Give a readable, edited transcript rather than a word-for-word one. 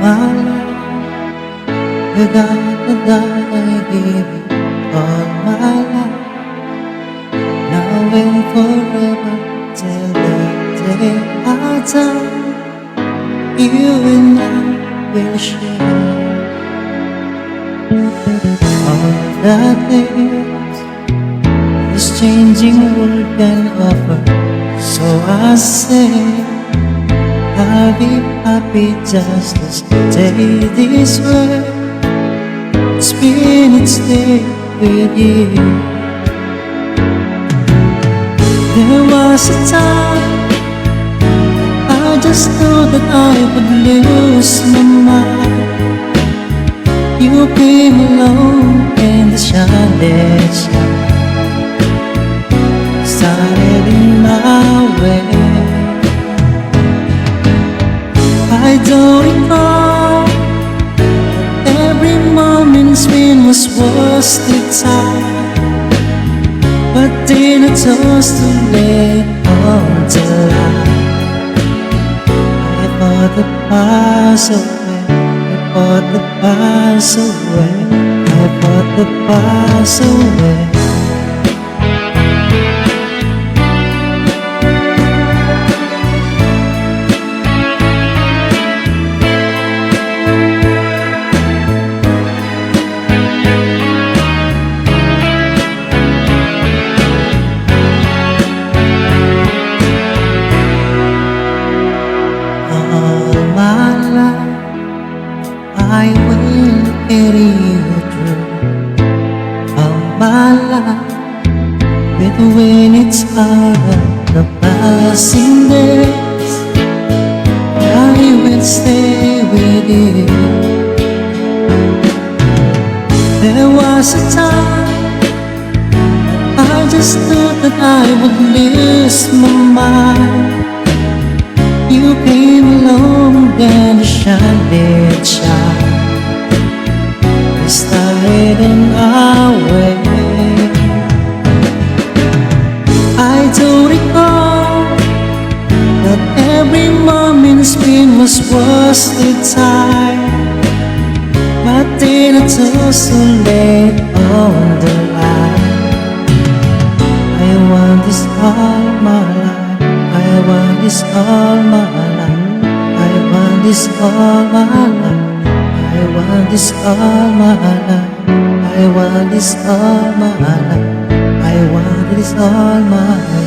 my life, without a doubt I give it all my life. Now and forever, till the day I die, you and I will share all the things this changing world can offer. So I say I'll be happy just to stay this way, spend each day with you. There was a time I just thought that I would lose my mind. You came along and the shining shine started in my way. I don't recall every moment spent was wasted time, but then I chose to lay on the line. I thought the past away, I thought the past away, I thought the past away. I will carry you through all my life, with when it's hard, the passing days, I will stay with you. There was a time I just thought that I would lose my mind. You came along and shined shine. We started in our way. I don't recall that every moment spent was wasted time, but then I chose to lay on the line. I want this all my life, I want this all my life, I want this all my life, I want this all my life, I want this all my life, I want this all my life.